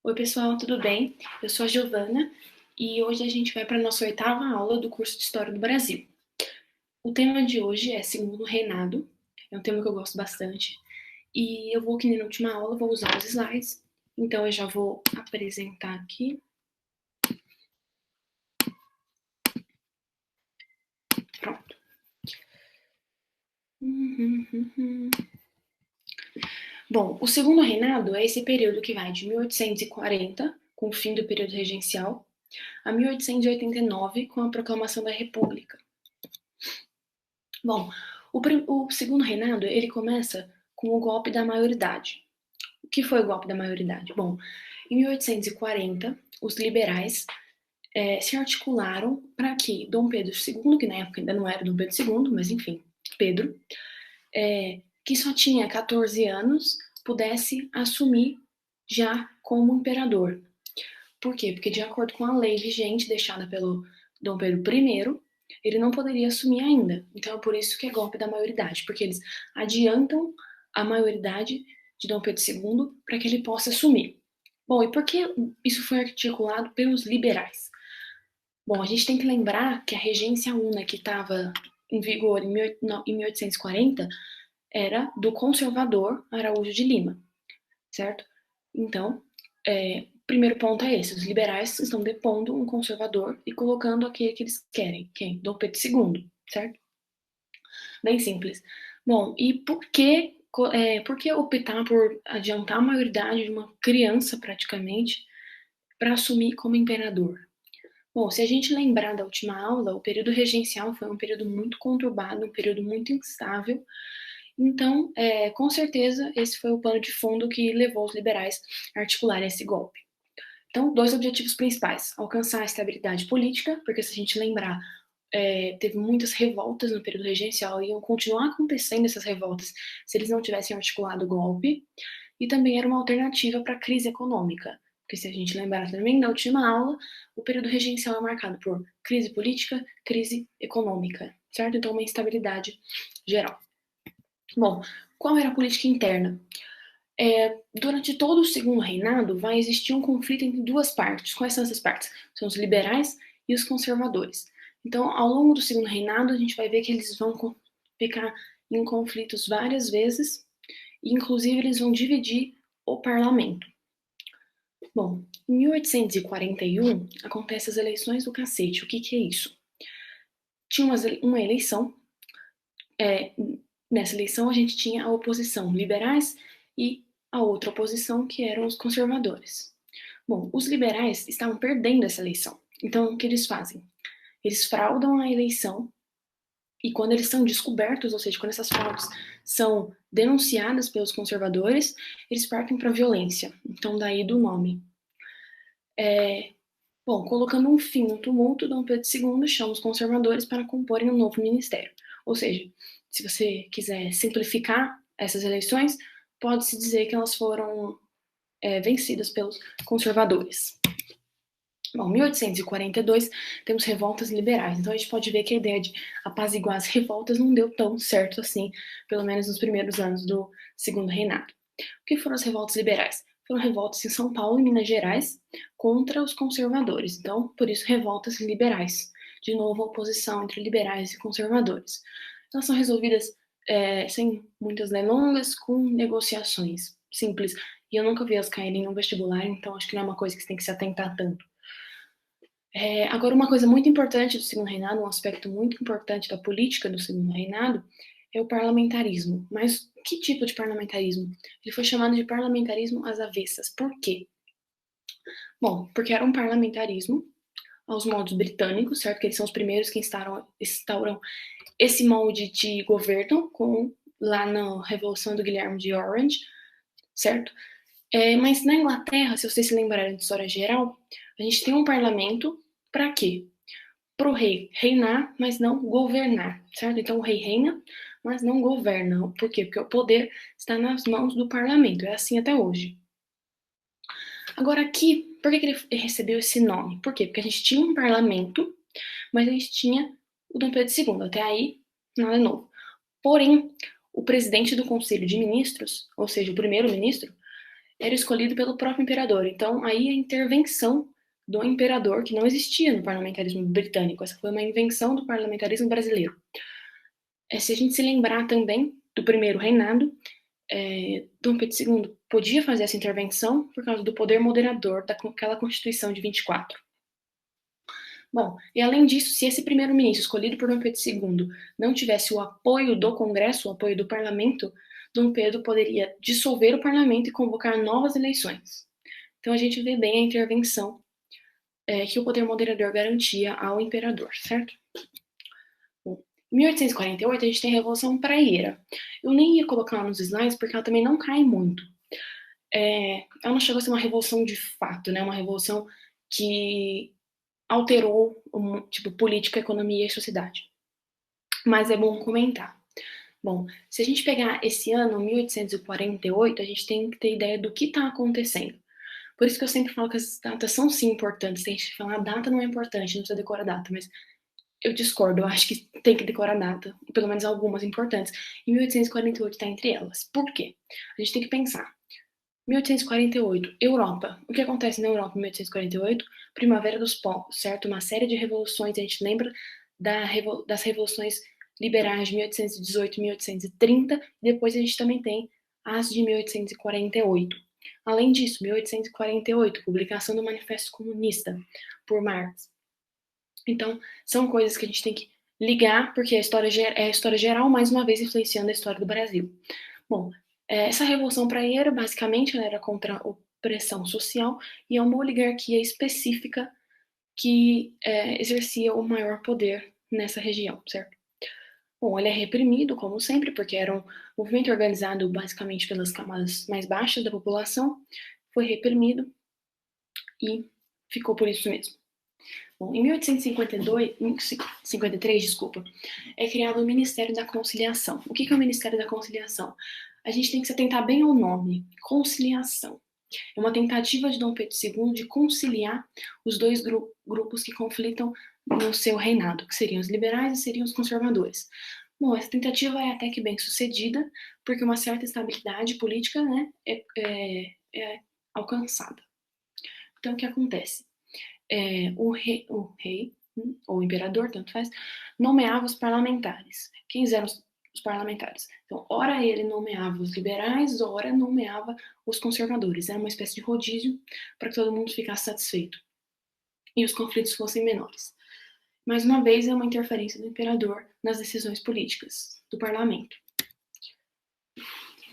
Oi, pessoal, tudo bem? Eu sou a Giovana e hoje a gente vai para a nossa oitava aula do curso de História do Brasil. O tema de hoje é Segundo Reinado, é um tema que eu gosto bastante e eu vou, que nem na última aula, vou usar os slides, então eu já vou apresentar aqui. Pronto. Bom, o Segundo Reinado é esse período que vai de 1840, com o fim do período regencial, a 1889, com a proclamação da República. Bom, o Segundo Reinado, ele começa com o golpe da maioridade. O que foi o golpe da maioridade? Bom, em 1840, os liberais se articularam para que Dom Pedro II, que na época ainda não era Dom Pedro II, mas enfim, Pedro, que só tinha 14 anos, pudesse assumir já como imperador. Por quê? Porque de acordo com a lei vigente deixada pelo Dom Pedro I, ele não poderia assumir ainda. Então é por isso que é golpe da maioridade, porque eles adiantam a maioridade de Dom Pedro II para que ele possa assumir. Bom, e por que isso foi articulado pelos liberais? Bom, a gente tem que lembrar que a regência una que estava em vigor em 1840 era do conservador Araújo de Lima, certo? Então, o primeiro ponto é esse: os liberais estão depondo um conservador e colocando aquele que eles querem. Quem? Dom Pedro II, certo? Bem simples. Bom, e por que optar por adiantar a maioridade de uma criança, praticamente, para assumir como imperador? Bom, se a gente lembrar da última aula, o período regencial foi um período muito conturbado, um período muito instável. Então, com certeza, esse foi o pano de fundo que levou os liberais a articularem esse golpe. Então, dois objetivos principais: alcançar a estabilidade política, porque se a gente lembrar, teve muitas revoltas no período regencial e iam continuar acontecendo essas revoltas se eles não tivessem articulado o golpe, e também era uma alternativa para a crise econômica, porque se a gente lembrar também da última aula, o período regencial é marcado por crise política, crise econômica, certo? Então, uma instabilidade geral. Bom, qual era a política interna? Durante todo o Segundo Reinado, vai existir um conflito entre duas partes. Quais são essas partes? São os liberais e os conservadores. Então, ao longo do Segundo Reinado, a gente vai ver que eles vão ficar em conflitos várias vezes, e inclusive eles vão dividir o parlamento. Bom, em 1841, acontecem as eleições do cacete. O que é isso? Tinha uma eleição, nessa eleição a gente tinha a oposição, liberais, e a outra oposição, que eram os conservadores. Bom, os liberais estavam perdendo essa eleição. Então, o que eles fazem? Eles fraudam a eleição, e quando eles são descobertos, ou seja, quando essas fraudes são denunciadas pelos conservadores, eles partem para a violência. Então, daí do nome. Bom, colocando um fim no tumulto, Dom Pedro II chama os conservadores para comporem um novo ministério. Ou seja, se você quiser simplificar essas eleições, pode-se dizer que elas foram vencidas pelos conservadores. Bom, em 1842 temos revoltas liberais, então a gente pode ver que a ideia de apaziguar as revoltas não deu tão certo assim, pelo menos nos primeiros anos do Segundo Reinado. O que foram as revoltas liberais? Foram revoltas em São Paulo e Minas Gerais contra os conservadores, então por isso revoltas liberais. De novo, a oposição entre liberais e conservadores. Elas são resolvidas sem muitas delongas, com negociações simples, e eu nunca vi elas caírem no vestibular, então acho que não é uma coisa que você tem que se atentar tanto. Agora, uma coisa muito importante do Segundo Reinado, um aspecto muito importante da política do Segundo Reinado, é o parlamentarismo. Mas que tipo de parlamentarismo? Ele foi chamado de parlamentarismo às avessas. Por quê? Bom, porque era um parlamentarismo aos moldes britânicos, certo? Que eles são os primeiros que instauram esse molde de governo lá na Revolução do Guilherme de Orange, certo? Mas na Inglaterra, se vocês se lembrarem de história geral, a gente tem um parlamento para quê? Para o rei reinar, mas não governar, certo? Então o rei reina, mas não governa. Por quê? Porque o poder está nas mãos do parlamento. É assim até hoje. Agora aqui, por que ele recebeu esse nome? Por quê? Porque a gente tinha um parlamento, mas a gente tinha o Dom Pedro II. Até aí, nada novo. Porém, o presidente do Conselho de Ministros, ou seja, o primeiro-ministro, era escolhido pelo próprio imperador. Então, aí a intervenção do imperador, que não existia no parlamentarismo britânico. Essa foi uma invenção do parlamentarismo brasileiro. Se a gente se lembrar também do primeiro reinado, Dom Pedro II podia fazer essa intervenção por causa do poder moderador daquela Constituição de 24. Bom, e além disso, se esse primeiro-ministro escolhido por Dom Pedro II não tivesse o apoio do Congresso, o apoio do parlamento, Dom Pedro poderia dissolver o parlamento e convocar novas eleições. Então a gente vê bem a intervenção que o poder moderador garantia ao imperador, certo? Bom, em 1848 a gente tem a Revolução Praieira. Eu nem ia colocar ela nos slides porque ela também não cai muito. Ela não chegou a ser uma revolução de fato, né? Uma revolução que alterou tipo política, economia e sociedade. Mas é bom comentar. Bom, se a gente pegar esse ano, 1848, a gente tem que ter ideia do que está acontecendo. Por isso que eu sempre falo que as datas são sim importantes. Tem gente que fala, a data não é importante, não precisa decorar a data, mas eu discordo, eu acho que tem que decorar a data, pelo menos algumas importantes. E 1848 está entre elas. Por quê? A gente tem que pensar. 1848, Europa. O que acontece na Europa em 1848? Primavera dos povos, certo? Uma série de revoluções, a gente lembra das revoluções liberais de 1818 e 1830, depois a gente também tem as de 1848. Além disso, 1848, publicação do Manifesto Comunista por Marx. Então, são coisas que a gente tem que ligar, porque a história é a história geral, mais uma vez influenciando a história do Brasil. Bom, essa Revolução Praieira, basicamente, ela era contra a opressão social e é uma oligarquia específica que exercia o maior poder nessa região, certo? Bom, ele é reprimido, como sempre, porque era um movimento organizado basicamente pelas camadas mais baixas da população, foi reprimido e ficou por isso mesmo. Bom, em 1853, desculpa, é criado o Ministério da Conciliação. O que é o Ministério da Conciliação? A gente tem que se atentar bem ao nome, conciliação. É uma tentativa de Dom Pedro II de conciliar os dois grupos que conflitam no seu reinado, que seriam os liberais e seriam os conservadores. Bom, essa tentativa é até que bem sucedida, porque uma certa estabilidade política, né, é alcançada. Então, o que acontece? O rei, ou o imperador, tanto faz, nomeava os parlamentares. Quem eram os parlamentares? Então, ora ele nomeava os liberais, ora nomeava os conservadores. Era uma espécie de rodízio para que todo mundo ficasse satisfeito e os conflitos fossem menores. Mais uma vez, é uma interferência do imperador nas decisões políticas do parlamento.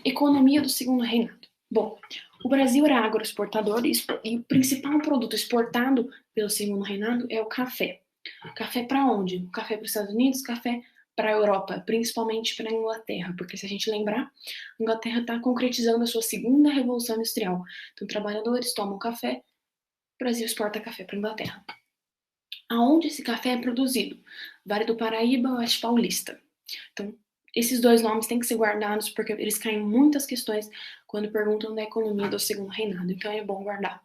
Economia do segundo reinado. Bom, o Brasil era agroexportador e o principal produto exportado pelo segundo reinado é o café. Café para onde? Café para os Estados Unidos, café para a Europa, principalmente para a Inglaterra, porque se a gente lembrar, a Inglaterra está concretizando a sua segunda revolução industrial. Então, trabalhadores tomam café, o Brasil exporta café para a Inglaterra. Aonde esse café é produzido? Vale do Paraíba, Oeste Paulista. Então, esses dois nomes têm que ser guardados porque eles caem em muitas questões quando perguntam da economia do segundo reinado. Então, é bom guardar.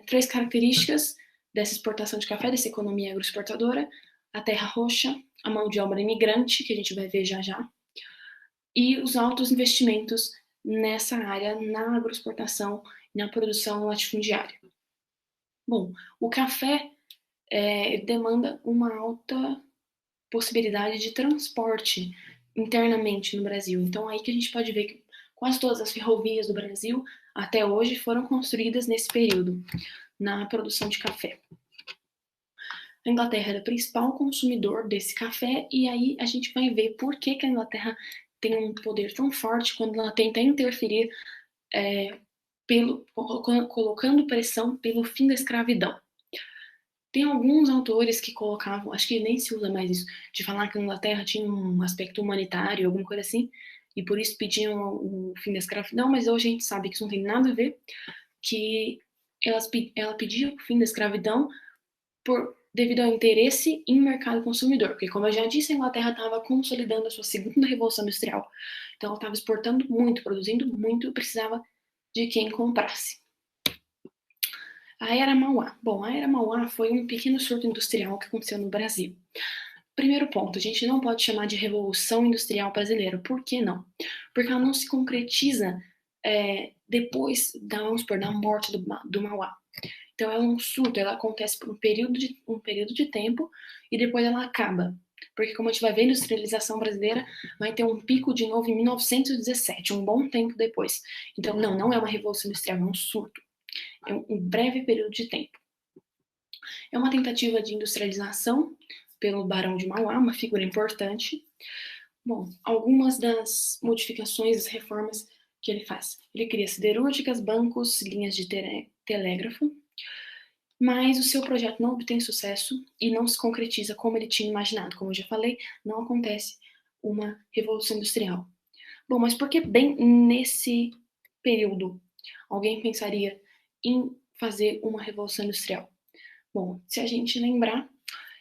Três características dessa exportação de café, dessa economia agroexportadora: a terra roxa, a mão de obra imigrante, que a gente vai ver já já, e os altos investimentos nessa área, na agroexportação e na produção latifundiária. Bom, o café demanda uma alta possibilidade de transporte internamente no Brasil. Então, aí que a gente pode ver que quase todas as ferrovias do Brasil, até hoje, foram construídas nesse período, na produção de café. A Inglaterra era o principal consumidor desse café, e aí a gente vai ver por que a Inglaterra tem um poder tão forte quando ela tenta interferir colocando pressão pelo fim da escravidão. Tem alguns autores que colocavam, acho que nem se usa mais isso, de falar que a Inglaterra tinha um aspecto humanitário, alguma coisa assim, e por isso pediam o fim da escravidão, mas hoje a gente sabe que isso não tem nada a ver, que ela pedia o fim da escravidão devido ao interesse em mercado consumidor, porque como eu já disse, a Inglaterra estava consolidando a sua segunda revolução industrial, então ela estava exportando muito, produzindo muito, precisava de quem comprasse. A Era Mauá. Bom, a Era Mauá foi um pequeno surto industrial que aconteceu no Brasil. Primeiro ponto, a gente não pode chamar de Revolução Industrial Brasileira. Por que não? Porque ela não se concretiza depois da morte do Mauá. Então é um surto, ela acontece por um período de tempo e depois ela acaba. Porque como a gente vai ver, a industrialização brasileira vai ter um pico de novo em 1917, um bom tempo depois. Então não é uma revolução industrial, é um surto. É um breve período de tempo. É uma tentativa de industrialização pelo Barão de Mauá, uma figura importante. Bom, algumas das modificações, das reformas que ele faz. Ele cria siderúrgicas, bancos, linhas de telégrafo, mas o seu projeto não obtém sucesso e não se concretiza como ele tinha imaginado. Como eu já falei, não acontece uma revolução industrial. Bom, mas por que bem nesse período alguém pensaria em fazer uma revolução industrial? Bom, se a gente lembrar,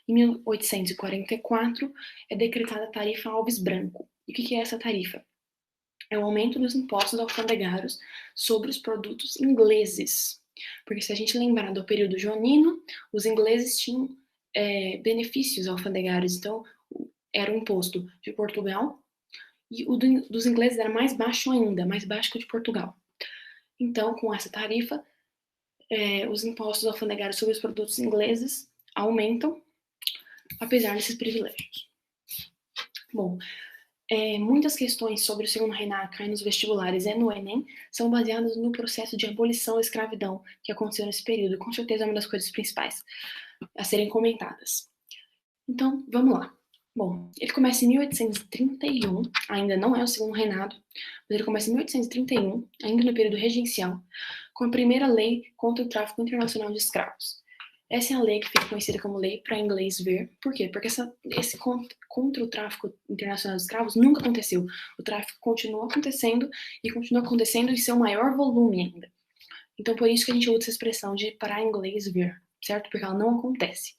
em 1844 é decretada a tarifa Alves Branco. E o que é essa tarifa? É o aumento dos impostos alfandegários sobre os produtos ingleses. Porque se a gente lembrar do período joanino, os ingleses tinham benefícios alfandegários. Então, era o imposto de Portugal e o dos ingleses era mais baixo ainda, mais baixo que o de Portugal. Então, com essa tarifa, os impostos alfandegários sobre os produtos ingleses aumentam, apesar desses privilégios. Bom, muitas questões sobre o segundo reinado que caem nos vestibulares e no Enem são baseadas no processo de abolição da escravidão que aconteceu nesse período. Com certeza é uma das coisas principais a serem comentadas. Então, vamos lá. Bom, ele começa em 1831, ainda não é o segundo reinado, mas ele começa em 1831, ainda no período regencial, com a primeira lei contra o tráfico internacional de escravos. Essa é a lei que fica conhecida como Lei para Inglês Ver. Por quê? Porque esse contra o tráfico internacional de escravos nunca aconteceu. O tráfico continua acontecendo e continua acontecendo em seu maior volume ainda. Então, por isso que a gente usa essa expressão de para inglês ver, certo? Porque ela não acontece.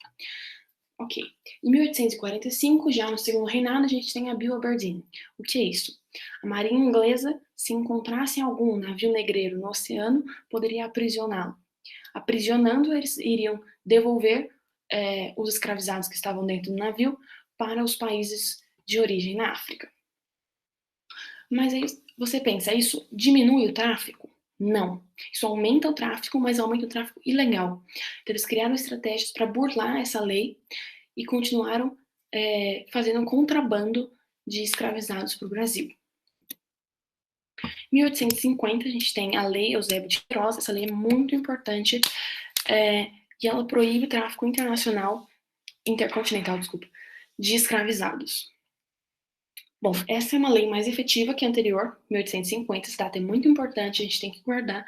Ok. Em 1845, já no segundo reinado, a gente tem a Bill Aberdeen. O que é isso? A marinha inglesa, se encontrasse algum navio negreiro no oceano, poderia aprisioná-lo. Aprisionando, eles iriam devolver os escravizados que estavam dentro do navio para os países de origem na África. Mas aí você pensa, isso diminui o tráfico? Não. Isso aumenta o tráfico, mas aumenta o tráfico ilegal. Então, eles criaram estratégias para burlar essa lei e continuaram fazendo um contrabando de escravizados para o Brasil. Em 1850, a gente tem a Lei Eusébio de Queiroz. Essa lei é muito importante e ela proíbe o tráfico intercontinental, de escravizados. Bom, essa é uma lei mais efetiva que a anterior, 1850, essa data é muito importante, a gente tem que guardar,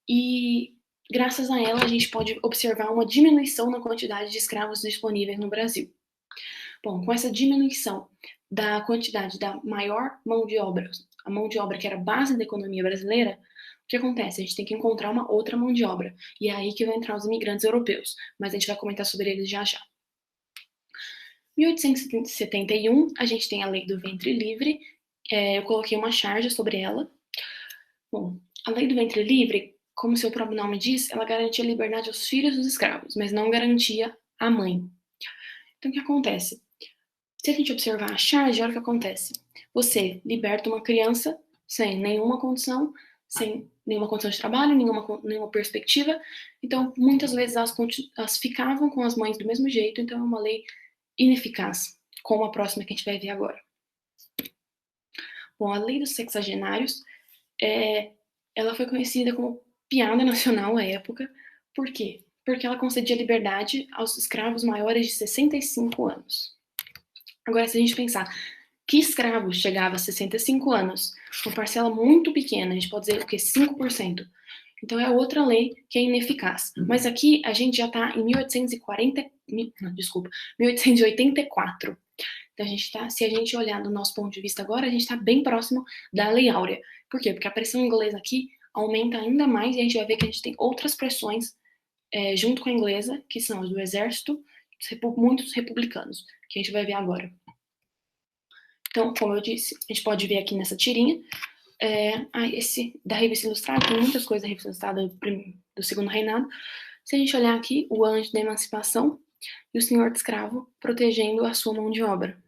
e graças a ela a gente pode observar uma diminuição na quantidade de escravos disponíveis no Brasil. Bom, com essa diminuição da quantidade da maior mão de obra, a mão de obra que era a base da economia brasileira, o que acontece? A gente tem que encontrar uma outra mão de obra, e é aí que vai entrar os imigrantes europeus, mas a gente vai comentar sobre eles já já. Em 1871, a gente tem a Lei do Ventre Livre. Eu coloquei uma charge sobre ela. Bom, a Lei do Ventre Livre, como seu próprio nome diz, ela garantia a liberdade aos filhos dos escravos, mas não garantia à mãe. Então, o que acontece? Se a gente observar a charge, olha o que acontece. Você liberta uma criança sem nenhuma condição de trabalho, nenhuma perspectiva. Então, muitas vezes elas ficavam com as mães do mesmo jeito. Então, é uma lei ineficaz, como a próxima que a gente vai ver agora. Bom, a Lei dos Sexagenários, ela foi conhecida como piada nacional à época. Por quê? Porque ela concedia liberdade aos escravos maiores de 65 anos. Agora, se a gente pensar que escravo chegava a 65 anos, uma parcela muito pequena, a gente pode dizer o que? 5%. Então é outra lei que é ineficaz. Mas aqui a gente já está em 1884. Então se a gente olhar do nosso ponto de vista agora, a gente está bem próximo da Lei Áurea. Por quê? Porque a pressão inglesa aqui aumenta ainda mais e a gente vai ver que a gente tem outras pressões junto com a inglesa, que são as do exército, muitos republicanos, que a gente vai ver agora. Então, como eu disse, a gente pode ver aqui nessa tirinha, esse da Revista Ilustrada, tem muitas coisas da Revista Ilustrada do Segundo Reinado. Se a gente olhar aqui, o anjo da emancipação e o senhor de escravo protegendo a sua mão de obra.